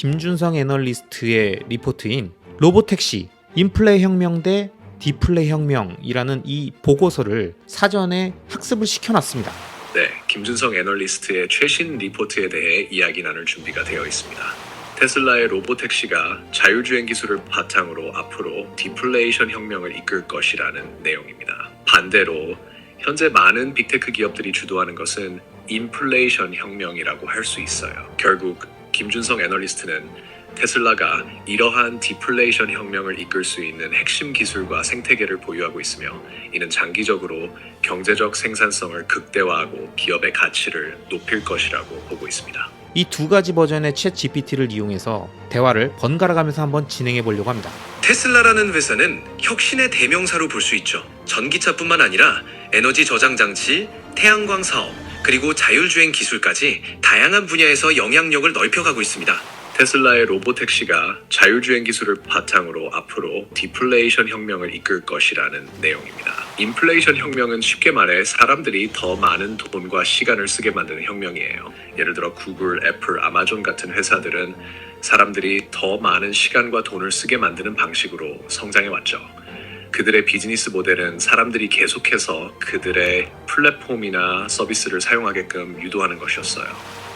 김준성 애널리스트의 리포트인 로보택시, 인플레 혁명 대 디플레 혁명이라는 이 보고서를 사전에 학습을 시켜놨습니다. 네, 김준성 애널리스트의 최신 리포트에 대해 이야기 나눌 준비가 되어 있습니다. 테슬라의 로보택시가 자율주행 기술을 바탕으로 앞으로 디플레이션 혁명을 이끌 것이라는 내용입니다. 반대로 현재 많은 빅테크 기업들이 주도하는 것은 인플레이션 혁명이라고 할 수 있어요. 결국 김준성 애널리스트는 테슬라가 이러한 디플레이션 혁명을 이끌 수 있는 핵심 기술과 생태계를 보유하고 있으며 이는 장기적으로 경제적 생산성을 극대화하고 기업의 가치를 높일 것이라고 보고 있습니다. 이 두 가지 버전의 챗 GPT를 이용해서 대화를 번갈아 가면서 한번 진행해 보려고 합니다. 테슬라라는 회사는 혁신의 대명사로 볼 수 있죠. 전기차뿐만 아니라 에너지 저장 장치, 태양광 사업, 그리고 자율주행 기술까지 다양한 분야에서 영향력을 넓혀가고 있습니다. 테슬라의 로보택시가 자율주행 기술을 바탕으로 앞으로 디플레이션 혁명을 이끌 것이라는 내용입니다. 인플레이션 혁명은 쉽게 말해 사람들이 더 많은 돈과 시간을 쓰게 만드는 혁명이에요. 예를 들어 구글, 애플, 아마존 같은 회사들은 사람들이 더 많은 시간과 돈을 쓰게 만드는 방식으로 성장해왔죠. 그들의 비즈니스 모델은 사람들이 계속해서 그들의 플랫폼이나 서비스를 사용하게끔 유도하는 것이었어요.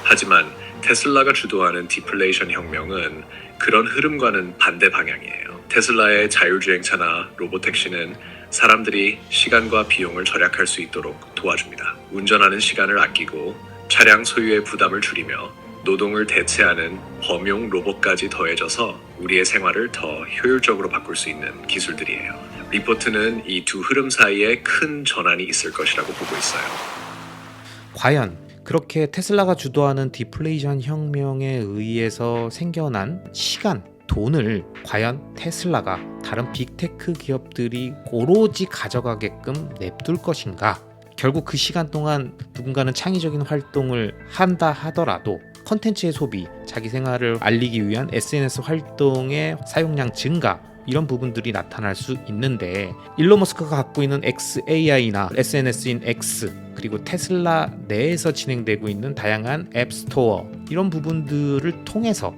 하지만 테슬라가 주도하는 디플레이션 혁명은 그런 흐름과는 반대 방향이에요. 테슬라의 자율주행차나 로보택시는 사람들이 시간과 비용을 절약할 수 있도록 도와줍니다. 운전하는 시간을 아끼고 차량 소유의 부담을 줄이며 노동을 대체하는 범용 로봇까지 더해져서 우리의 생활을 더 효율적으로 바꿀 수 있는 기술들이에요. 리포트는 이 두 흐름 사이에 큰 전환이 있을 것이라고 보고 있어요. 과연 그렇게 테슬라가 주도하는 디플레이션 혁명에 의해서 생겨난 시간, 돈을 과연 테슬라가 다른 빅테크 기업들이 오로지 가져가게끔 냅둘 것인가? 결국 그 시간 동안 누군가는 창의적인 활동을 한다 하더라도 컨텐츠의 소비, 자기 생활을 알리기 위한 SNS 활동의 사용량 증가, 이런 부분들이 나타날 수 있는데 일론 머스크가 갖고 있는 XAI나 SNS인 X, 그리고 테슬라 내에서 진행되고 있는 다양한 앱 스토어, 이런 부분들을 통해서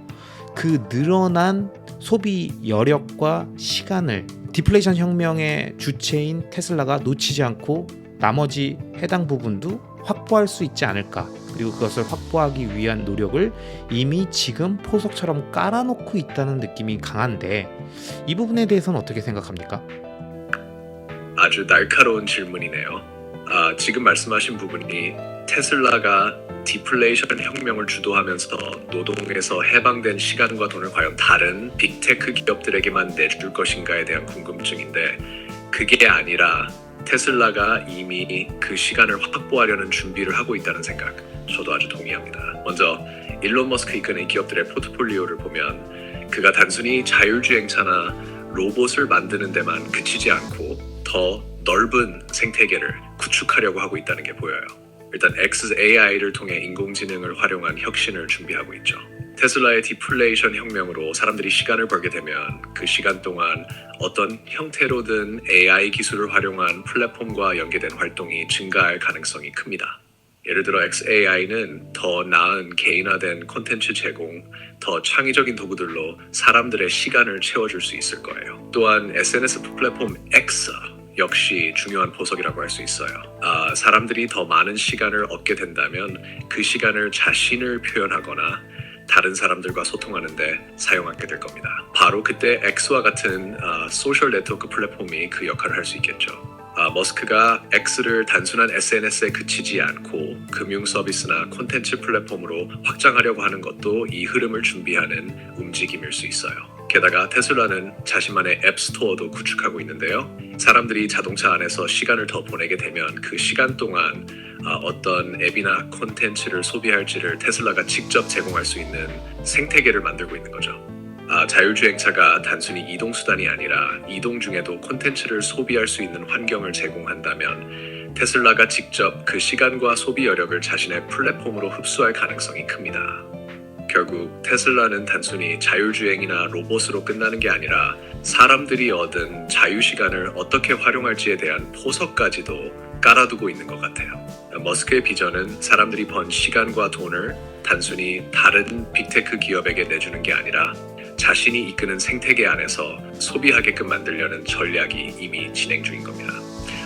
그 늘어난 소비 여력과 시간을 디플레이션 혁명의 주체인 테슬라가 놓치지 않고 나머지 해당 부분도 확보할 수 있지 않을까. 그리고 그것을 확보하기 위한 노력을 이미 지금 포석처럼 깔아놓고 있다는 느낌이 강한데, 이 부분에 대해서는 어떻게 생각합니까? 아주 날카로운 질문이네요. 지금 말씀하신 부분이 테슬라가 디플레이션 혁명을 주도하면서 노동에서 해방된 시간과 돈을 과연 다른 빅테크 기업들에게만 내줄 것인가에 대한 궁금증인데, 그게 아니라 테슬라가 이미 그 시간을 확보하려는 준비를 하고 있다는 생각, 저도 아주 동의합니다. 먼저 일론 머스크 이끄는 기업들의 포트폴리오를 보면 그가 단순히 자율주행차나 로봇을 만드는 데만 그치지 않고 더 넓은 생태계를 구축하려고 하고 있다는 게 보여요. 일단 XAI를 통해 인공지능을 활용한 혁신을 준비하고 있죠. 테슬라의 디플레이션 혁명으로 사람들이 시간을 벌게 되면 그 시간 동안 어떤 형태로든 AI 기술을 활용한 플랫폼과 연계된 활동이 증가할 가능성이 큽니다. 예를 들어 XAI는 더 나은 개인화된 콘텐츠 제공, 더 창의적인 도구들로 사람들의 시간을 채워줄 수 있을 거예요. 또한 SNS 플랫폼 X 역시 중요한 보석이라고 할 수 있어요. 사람들이 더 많은 시간을 얻게 된다면 그 시간을 자신을 표현하거나 다른 사람들과 소통하는데 사용하게 될 겁니다. 바로 그때 X와 같은 소셜 네트워크 플랫폼이 그 역할을 할 수 있겠죠. 머스크가 X를 단순한 SNS에 그치지 않고 금융 서비스나 콘텐츠 플랫폼으로 확장하려고 하는 것도 이 흐름을 준비하는 움직임일 수 있어요. 게다가 테슬라는 자신만의 앱 스토어도 구축하고 있는데요. 사람들이 자동차 안에서 시간을 더 보내게 되면 그 시간 동안 어떤 앱이나 콘텐츠를 소비할지를 테슬라가 직접 제공할 수 있는 생태계를 만들고 있는 거죠. 자율주행차가 단순히 이동수단이 아니라 이동 중에도 콘텐츠를 소비할 수 있는 환경을 제공한다면 테슬라가 직접 그 시간과 소비 여력을 자신의 플랫폼으로 흡수할 가능성이 큽니다. 결국 테슬라는 단순히 자율주행이나 로봇으로 끝나는 게 아니라 사람들이 얻은 자유시간을 어떻게 활용할지에 대한 포석까지도 깔아두고 있는 것 같아요. 머스크의 비전은 사람들이 번 시간과 돈을 단순히 다른 빅테크 기업에게 내주는 게 아니라 자신이 이끄는 생태계 안에서 소비하게끔 만들려는 전략이 이미 진행 중인 겁니다.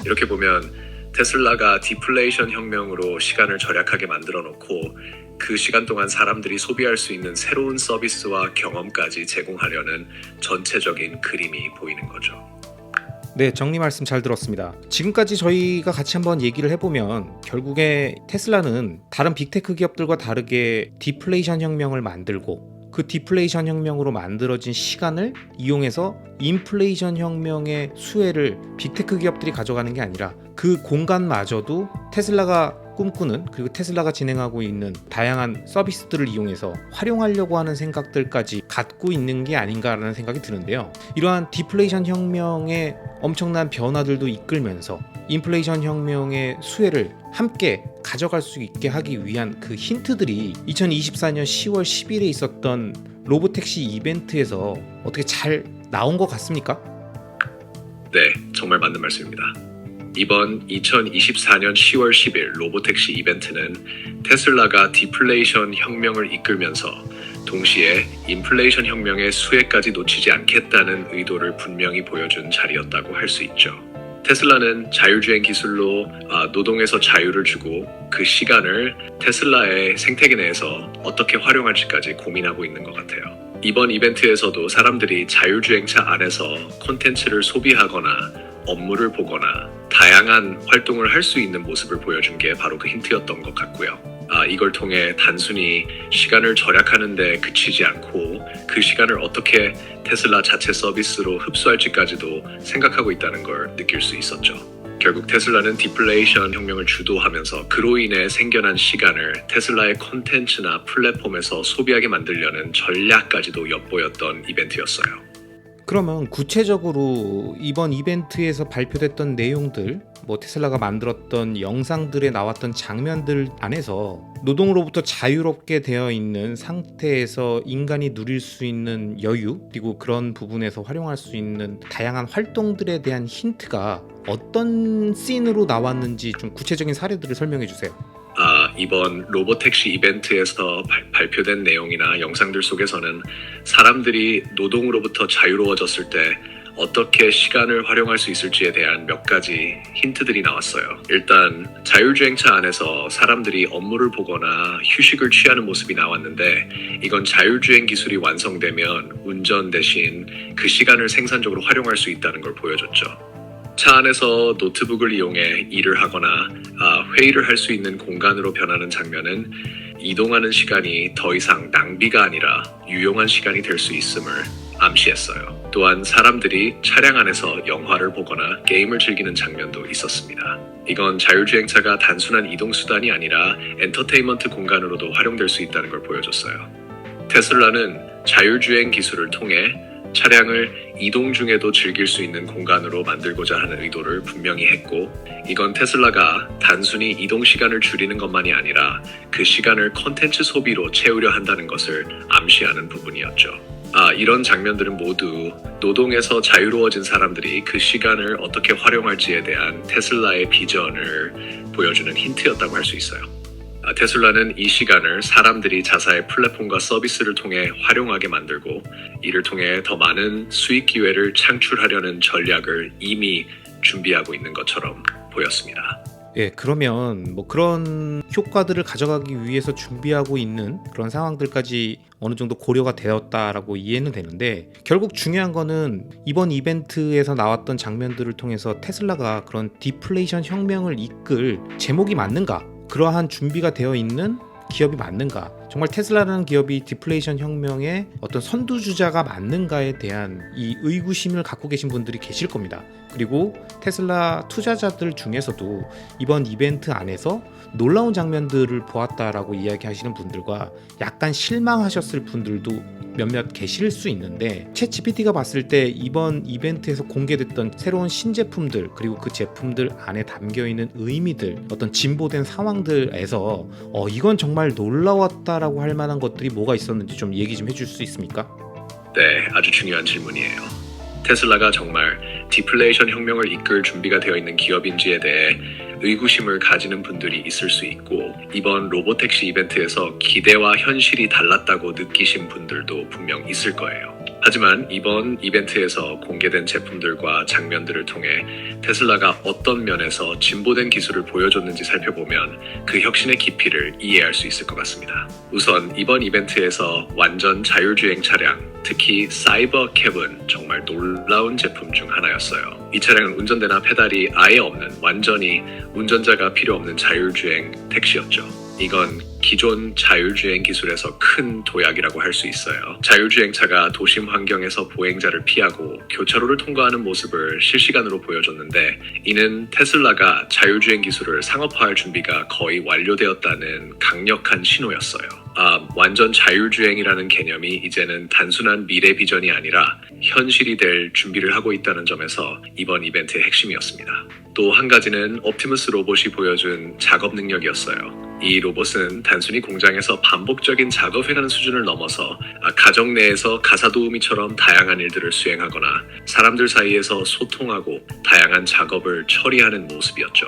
이렇게 보면 테슬라가 디플레이션 혁명으로 시간을 절약하게 만들어 놓고 그 시간 동안 사람들이 소비할 수 있는 새로운 서비스와 경험까지 제공하려는 전체적인 그림이 보이는 거죠. 네, 정리 말씀 잘 들었습니다. 지금까지 저희가 같이 한번 얘기를 해보면 결국에 테슬라는 다른 빅테크 기업들과 다르게 디플레이션 혁명을 만들고 그 디플레이션 혁명으로 만들어진 시간을 이용해서 인플레이션 혁명의 수혜를 빅테크 기업들이 가져가는 게 아니라 그 공간마저도 테슬라가 꿈꾸는, 그리고 테슬라가 진행하고 있는 다양한 서비스들을 이용해서 활용하려고 하는 생각들까지 갖고 있는 게 아닌가라는 생각이 드는데요. 이러한 디플레이션 혁명의 엄청난 변화들도 이끌면서 인플레이션 혁명의 수혜를 함께 가져갈 수 있게 하기 위한 그 힌트들이 2024년 10월 10일에 있었던 로보택시 이벤트에서 어떻게 잘 나온 것 같습니까? 네, 정말 맞는 말씀입니다. 이번 2024년 10월 10일 로보택시 이벤트는 테슬라가 디플레이션 혁명을 이끌면서 동시에 인플레이션 혁명의 수혜까지 놓치지 않겠다는 의도를 분명히 보여준 자리였다고 할 수 있죠. 테슬라는 자율주행 기술로 노동에서 자유를 주고 그 시간을 테슬라의 생태계 내에서 어떻게 활용할지까지 고민하고 있는 것 같아요. 이번 이벤트에서도 사람들이 자율주행차 안에서 콘텐츠를 소비하거나 업무를 보거나 다양한 활동을 할 수 있는 모습을 보여준 게 바로 그 힌트였던 것 같고요. 이걸 통해 단순히 시간을 절약하는 데 그치지 않고 그 시간을 어떻게 테슬라 자체 서비스로 흡수할지까지도 생각하고 있다는 걸 느낄 수 있었죠. 결국 테슬라는 디플레이션 혁명을 주도하면서 그로 인해 생겨난 시간을 테슬라의 콘텐츠나 플랫폼에서 소비하게 만들려는 전략까지도 엿보였던 이벤트였어요. 그러면 구체적으로 이번 이벤트에서 발표됐던 내용들, 테슬라가 만들었던 영상들에 나왔던 장면들 안에서 노동으로부터 자유롭게 되어 있는 상태에서 인간이 누릴 수 있는 여유, 그리고 그런 부분에서 활용할 수 있는 다양한 활동들에 대한 힌트가 어떤 씬으로 나왔는지 좀 구체적인 사례들을 설명해 주세요. 이번 로보택시 이벤트에서 발표된 내용이나 영상들 속에서는 사람들이 노동으로부터 자유로워졌을 때 어떻게 시간을 활용할 수 있을지에 대한 몇 가지 힌트들이 나왔어요. 일단 자율주행차 안에서 사람들이 업무를 보거나 휴식을 취하는 모습이 나왔는데 이건 자율주행 기술이 완성되면 운전 대신 그 시간을 생산적으로 활용할 수 있다는 걸 보여줬죠. 차 안에서 노트북을 이용해 일을 하거나 회의를 할 수 있는 공간으로 변하는 장면은 이동하는 시간이 더 이상 낭비가 아니라 유용한 시간이 될 수 있음을 암시했어요. 또한 사람들이 차량 안에서 영화를 보거나 게임을 즐기는 장면도 있었습니다. 이건 자율주행차가 단순한 이동수단이 아니라 엔터테인먼트 공간으로도 활용될 수 있다는 걸 보여줬어요. 테슬라는 자율주행 기술을 통해 차량을 이동 중에도 즐길 수 있는 공간으로 만들고자 하는 의도를 분명히 했고, 이건 테슬라가 단순히 이동 시간을 줄이는 것만이 아니라 그 시간을 콘텐츠 소비로 채우려 한다는 것을 암시하는 부분이었죠. 이런 장면들은 모두 노동에서 자유로워진 사람들이 그 시간을 어떻게 활용할지에 대한 테슬라의 비전을 보여주는 힌트였다고 할 수 있어요. 테슬라는 이 시간을 사람들이 자사의 플랫폼과 서비스를 통해 활용하게 만들고 이를 통해 더 많은 수익 기회를 창출하려는 전략을 이미 준비하고 있는 것처럼 보였습니다. 예, 그러면 그런 효과들을 가져가기 위해서 준비하고 있는 그런 상황들까지 어느 정도 고려가 되었다라고 이해는 되는데, 결국 중요한 거는 이번 이벤트에서 나왔던 장면들을 통해서 테슬라가 그런 디플레이션 혁명을 이끌 제목이 맞는가, 그러한 준비가 되어 있는 기업이 맞는가, 정말 테슬라라는 기업이 디플레이션 혁명의 어떤 선두주자가 맞는가에 대한 이 의구심을 갖고 계신 분들이 계실 겁니다. 그리고 테슬라 투자자들 중에서도 이번 이벤트 안에서 놀라운 장면들을 보았다라고 이야기하시는 분들과 약간 실망하셨을 분들도 몇몇 계실 수 있는데, 챗GPT가 봤을 때 이번 이벤트에서 공개됐던 새로운 신제품들, 그리고 그 제품들 안에 담겨있는 의미들, 어떤 진보된 상황들에서 이건 정말 놀라웠다라고 할 만한 것들이 뭐가 있었는지 좀 얘기 좀 해줄 수 있습니까? 네, 아주 중요한 질문이에요. 테슬라가 정말 디플레이션 혁명을 이끌 준비가 되어 있는 기업인지에 대해 의구심을 가지는 분들이 있을 수 있고, 이번 로보택시 이벤트에서 기대와 현실이 달랐다고 느끼신 분들도 분명 있을 거예요. 하지만 이번 이벤트에서 공개된 제품들과 장면들을 통해 테슬라가 어떤 면에서 진보된 기술을 보여줬는지 살펴보면 그 혁신의 깊이를 이해할 수 있을 것 같습니다. 우선 이번 이벤트에서 완전 자율주행 차량, 특히 사이버캡은 정말 놀라운 제품 중 하나였어요. 이 차량은 운전대나 페달이 아예 없는 완전히 운전자가 필요 없는 자율주행 택시였죠. 이건 기존 자율주행 기술에서 큰 도약이라고 할 수 있어요. 자율주행차가 도심 환경에서 보행자를 피하고 교차로를 통과하는 모습을 실시간으로 보여줬는데, 이는 테슬라가 자율주행 기술을 상업화할 준비가 거의 완료되었다는 강력한 신호였어요. 완전 자율주행이라는 개념이 이제는 단순한 미래 비전이 아니라 현실이 될 준비를 하고 있다는 점에서 이번 이벤트의 핵심이었습니다. 또 한 가지는 옵티머스 로봇이 보여준 작업 능력이었어요. 이 로봇은 단순히 공장에서 반복적인 작업해가는 수준을 넘어서 가정 내에서 가사도우미처럼 다양한 일들을 수행하거나 사람들 사이에서 소통하고 다양한 작업을 처리하는 모습이었죠.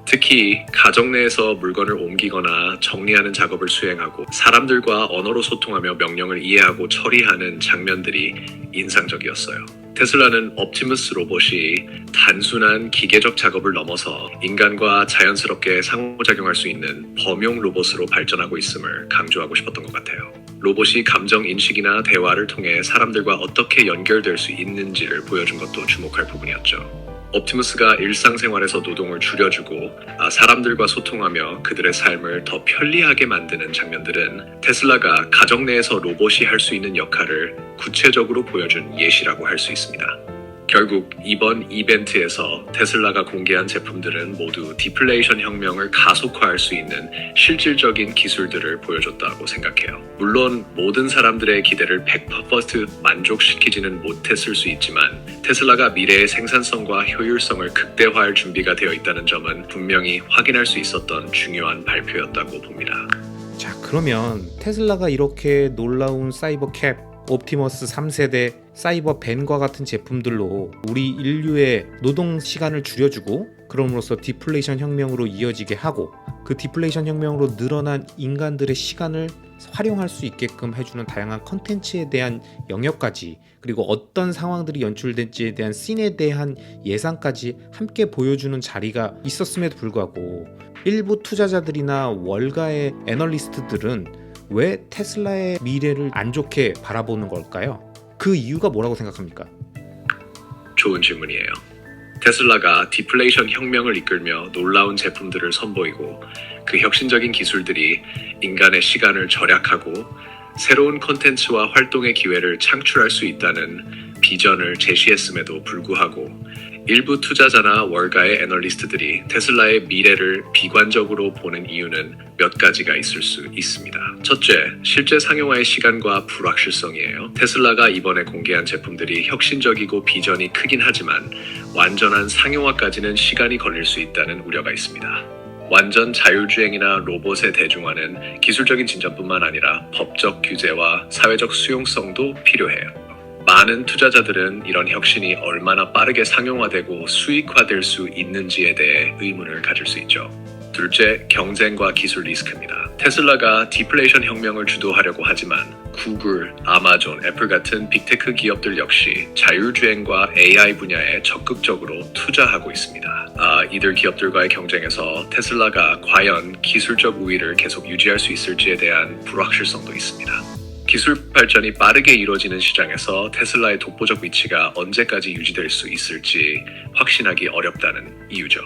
특히 가정 내에서 물건을 옮기거나 정리하는 작업을 수행하고 사람들과 언어로 소통하며 명령을 이해하고 처리하는 장면들이 인상적이었어요. 테슬라는 옵티머스 로봇이 단순한 기계적 작업을 넘어서 인간과 자연스럽게 상호작용할 수 있는 범용 로봇으로 발전하고 있음을 강조하고 싶었던 것 같아요. 로봇이 감정 인식이나 대화를 통해 사람들과 어떻게 연결될 수 있는지를 보여준 것도 주목할 부분이었죠. 옵티머스가 일상생활에서 노동을 줄여주고 사람들과 소통하며 그들의 삶을 더 편리하게 만드는 장면들은 테슬라가 가정 내에서 로봇이 할 수 있는 역할을 구체적으로 보여준 예시라고 할 수 있습니다. 결국 이번 이벤트에서 테슬라가 공개한 제품들은 모두 디플레이션 혁명을 가속화할 수 있는 실질적인 기술들을 보여줬다고 생각해요. 물론 모든 사람들의 기대를 100% 만족시키지는 못했을 수 있지만 테슬라가 미래의 생산성과 효율성을 극대화할 준비가 되어 있다는 점은 분명히 확인할 수 있었던 중요한 발표였다고 봅니다. 자, 그러면 테슬라가 이렇게 놀라운 사이버캡, 옵티머스 3세대, 사이버 벤과 같은 제품들로 우리 인류의 노동 시간을 줄여주고 그럼으로써 디플레이션 혁명으로 이어지게 하고, 그 디플레이션 혁명으로 늘어난 인간들의 시간을 활용할 수 있게끔 해주는 다양한 컨텐츠에 대한 영역까지, 그리고 어떤 상황들이 연출될지에 대한 씬에 대한 예상까지 함께 보여주는 자리가 있었음에도 불구하고 일부 투자자들이나 월가의 애널리스트들은 왜 테슬라의 미래를 안 좋게 바라보는 걸까요? 그 이유가 뭐라고 생각합니까? 좋은 질문이에요. 테슬라가 디플레이션 혁명을 이끌며 놀라운 제품들을 선보이고 그 혁신적인 기술들이 인간의 시간을 절약하고 새로운 콘텐츠와 활동의 기회를 창출할 수 있다는 비전을 제시했음에도 불구하고 일부 투자자나 월가의 애널리스트들이 테슬라의 미래를 비관적으로 보는 이유는 몇 가지가 있을 수 있습니다. 첫째, 실제 상용화의 시간과 불확실성이에요. 테슬라가 이번에 공개한 제품들이 혁신적이고 비전이 크긴 하지만 완전한 상용화까지는 시간이 걸릴 수 있다는 우려가 있습니다. 완전 자율주행이나 로봇의 대중화는 기술적인 진전뿐만 아니라 법적 규제와 사회적 수용성도 필요해요. 많은 투자자들은 이런 혁신이 얼마나 빠르게 상용화되고 수익화될 수 있는지에 대해 의문을 가질 수 있죠. 둘째, 경쟁과 기술 리스크입니다. 테슬라가 디플레이션 혁명을 주도하려고 하지만 구글, 아마존, 애플 같은 빅테크 기업들 역시 자율주행과 AI 분야에 적극적으로 투자하고 있습니다. 이들 기업들과의 경쟁에서 테슬라가 과연 기술적 우위를 계속 유지할 수 있을지에 대한 불확실성도 있습니다. 기술 발전이 빠르게 이루어지는 시장에서 테슬라의 독보적 위치가 언제까지 유지될 수 있을지 확신하기 어렵다는 이유죠.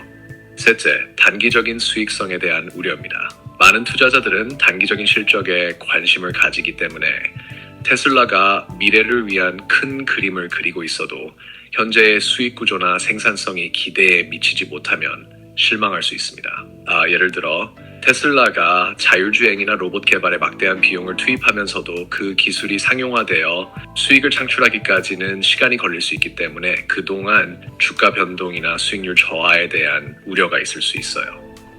셋째, 단기적인 수익성에 대한 우려입니다. 많은 투자자들은 단기적인 실적에 관심을 가지기 때문에 테슬라가 미래를 위한 큰 그림을 그리고 있어도 현재의 수익 구조나 생산성이 기대에 미치지 못하면 실망할 수 있습니다. 예를 들어 테슬라가 자율주행이나 로봇 개발에 막대한 비용을 투입하면서도 그 기술이 상용화되어 수익을 창출하기까지는 시간이 걸릴 수 있기 때문에 그동안 주가 변동이나 수익률 저하에 대한 우려가 있을 수 있어요.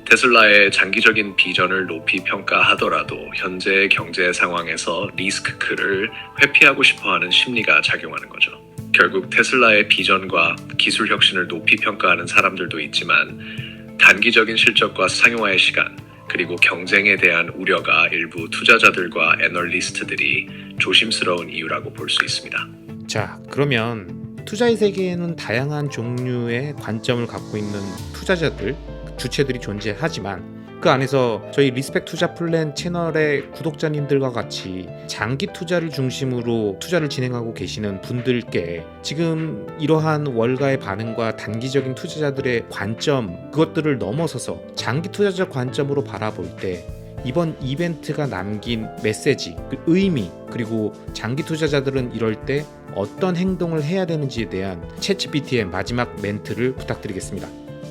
테슬라의 장기적인 비전을 높이 평가하더라도 현재의 경제 상황에서 리스크를 회피하고 싶어하는 심리가 작용하는 거죠. 결국 테슬라의 비전과 기술 혁신을 높이 평가하는 사람들도 있지만 단기적인 실적과 상용화의 시간, 그리고 경쟁에 대한 우려가 일부 투자자들과 애널리스트들이 조심스러운 이유라고 볼 수 있습니다. 자, 그러면 투자의 세계에는 다양한 종류의 관점을 갖고 있는 투자자들, 주체들이 존재하지만 그 안에서 저희 리스펙 투자 플랜 채널의 구독자님들과 같이 장기 투자를 중심으로 투자를 진행하고 계시는 분들께 지금 이러한 월가의 반응과 단기적인 투자자들의 관점, 그것들을 넘어서서 장기 투자자 관점으로 바라볼 때 이번 이벤트가 남긴 메시지, 그 의미, 그리고 장기 투자자들은 이럴 때 어떤 행동을 해야 되는지에 대한 챗GPT의 마지막 멘트를 부탁드리겠습니다.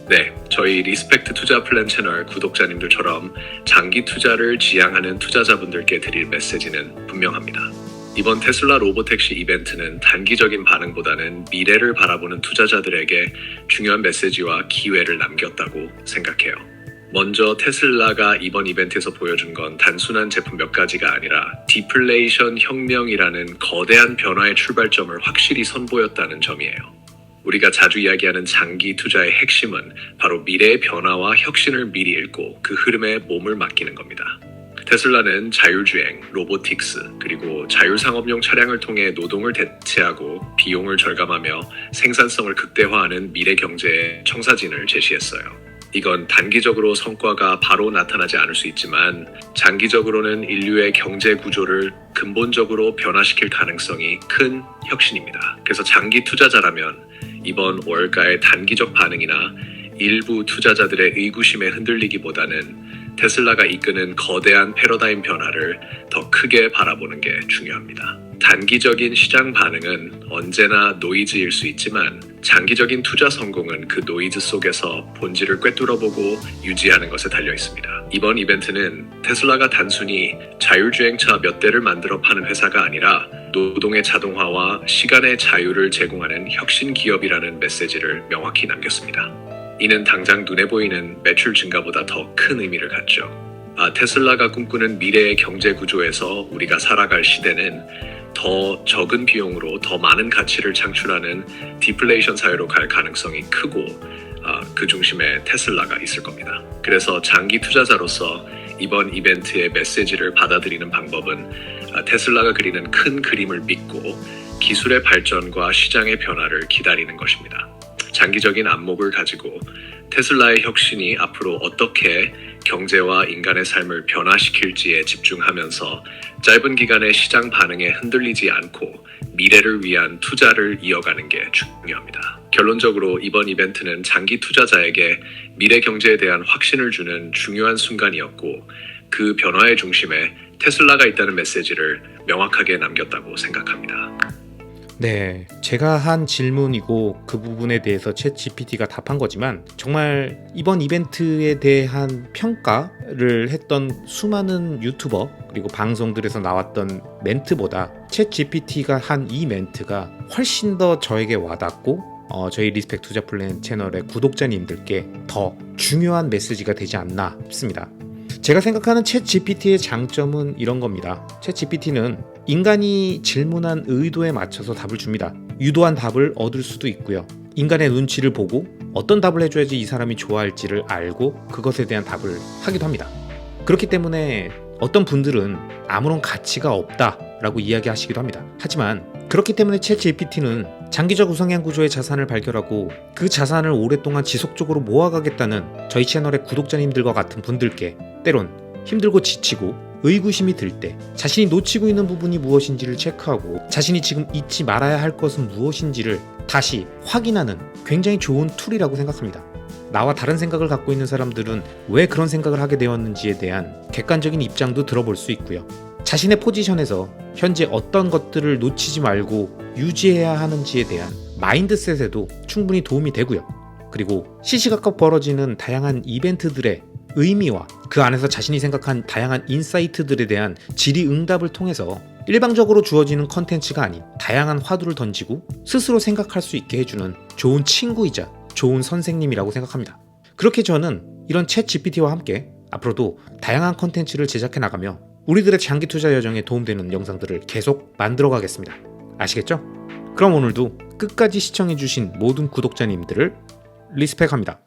네, 저희 리스펙트 투자 플랜 채널 구독자님들처럼 장기 투자를 지향하는 투자자분들께 드릴 메시지는 분명합니다. 이번 테슬라 로보택시 이벤트는 단기적인 반응보다는 미래를 바라보는 투자자들에게 중요한 메시지와 기회를 남겼다고 생각해요. 먼저 테슬라가 이번 이벤트에서 보여준 건 단순한 제품 몇 가지가 아니라 디플레이션 혁명이라는 거대한 변화의 출발점을 확실히 선보였다는 점이에요. 우리가 자주 이야기하는 장기 투자의 핵심은 바로 미래의 변화와 혁신을 미리 읽고 그 흐름에 몸을 맡기는 겁니다. 테슬라는 자율주행, 로보틱스, 그리고 자율상업용 차량을 통해 노동을 대체하고 비용을 절감하며 생산성을 극대화하는 미래 경제의 청사진을 제시했어요. 이건 단기적으로 성과가 바로 나타나지 않을 수 있지만 장기적으로는 인류의 경제 구조를 근본적으로 변화시킬 가능성이 큰 혁신입니다. 그래서 장기 투자자라면 이번 월가의 단기적 반응이나 일부 투자자들의 의구심에 흔들리기보다는 테슬라가 이끄는 거대한 패러다임 변화를 더 크게 바라보는 게 중요합니다. 단기적인 시장 반응은 언제나 노이즈일 수 있지만 장기적인 투자 성공은 그 노이즈 속에서 본질을 꿰뚫어보고 유지하는 것에 달려 있습니다. 이번 이벤트는 테슬라가 단순히 자율주행차 몇 대를 만들어 파는 회사가 아니라 노동의 자동화와 시간의 자유를 제공하는 혁신 기업이라는 메시지를 명확히 남겼습니다. 이는 당장 눈에 보이는 매출 증가보다 더 큰 의미를 갖죠. 테슬라가 꿈꾸는 미래의 경제 구조에서 우리가 살아갈 시대는 더 적은 비용으로 더 많은 가치를 창출하는 디플레이션 사회로 갈 가능성이 크고 그 중심에 테슬라가 있을 겁니다. 그래서 장기 투자자로서 이번 이벤트의 메시지를 받아들이는 방법은 테슬라가 그리는 큰 그림을 믿고 기술의 발전과 시장의 변화를 기다리는 것입니다. 장기적인 안목을 가지고 테슬라의 혁신이 앞으로 어떻게 경제와 인간의 삶을 변화시킬지에 집중하면서 짧은 기간의 시장 반응에 흔들리지 않고 미래를 위한 투자를 이어가는 게 중요합니다. 결론적으로 이번 이벤트는 장기 투자자에게 미래 경제에 대한 확신을 주는 중요한 순간이었고 그 변화의 중심에 테슬라가 있다는 메시지를 명확하게 남겼다고 생각합니다. 네, 제가 한 질문이고 그 부분에 대해서 챗GPT가 답한 거지만 정말 이번 이벤트에 대한 평가를 했던 수많은 유튜버 그리고 방송들에서 나왔던 멘트보다 챗GPT가 한 이 멘트가 훨씬 더 저에게 와닿고 저희 리스펙 투자 플랜 채널의 구독자님들께 더 중요한 메시지가 되지 않나 싶습니다. 제가 생각하는 챗GPT의 장점은 이런 겁니다. 챗GPT는 인간이 질문한 의도에 맞춰서 답을 줍니다. 유도한 답을 얻을 수도 있고요. 인간의 눈치를 보고 어떤 답을 해줘야지 이 사람이 좋아할지를 알고 그것에 대한 답을 하기도 합니다. 그렇기 때문에 어떤 분들은 아무런 가치가 없다라고 이야기하시기도 합니다. 하지만 그렇기 때문에 챗GPT는 장기적 우상향 구조의 자산을 발견하고 그 자산을 오랫동안 지속적으로 모아가겠다는 저희 채널의 구독자님들과 같은 분들께 때론 힘들고 지치고 의구심이 들 때 자신이 놓치고 있는 부분이 무엇인지를 체크하고 자신이 지금 잊지 말아야 할 것은 무엇인지를 다시 확인하는 굉장히 좋은 툴이라고 생각합니다. 나와 다른 생각을 갖고 있는 사람들은 왜 그런 생각을 하게 되었는지에 대한 객관적인 입장도 들어볼 수 있고요. 자신의 포지션에서 현재 어떤 것들을 놓치지 말고 유지해야 하는지에 대한 마인드셋에도 충분히 도움이 되고요. 그리고 시시각각 벌어지는 다양한 이벤트들의 의미와 그 안에서 자신이 생각한 다양한 인사이트들에 대한 질의응답을 통해서 일방적으로 주어지는 컨텐츠가 아닌 다양한 화두를 던지고 스스로 생각할 수 있게 해주는 좋은 친구이자 좋은 선생님이라고 생각합니다. 그렇게 저는 이런 챗 GPT와 함께 앞으로도 다양한 컨텐츠를 제작해 나가며 우리들의 장기 투자 여정에 도움되는 영상들을 계속 만들어 가겠습니다. 아시겠죠? 그럼 오늘도 끝까지 시청해주신 모든 구독자님들을 리스펙합니다.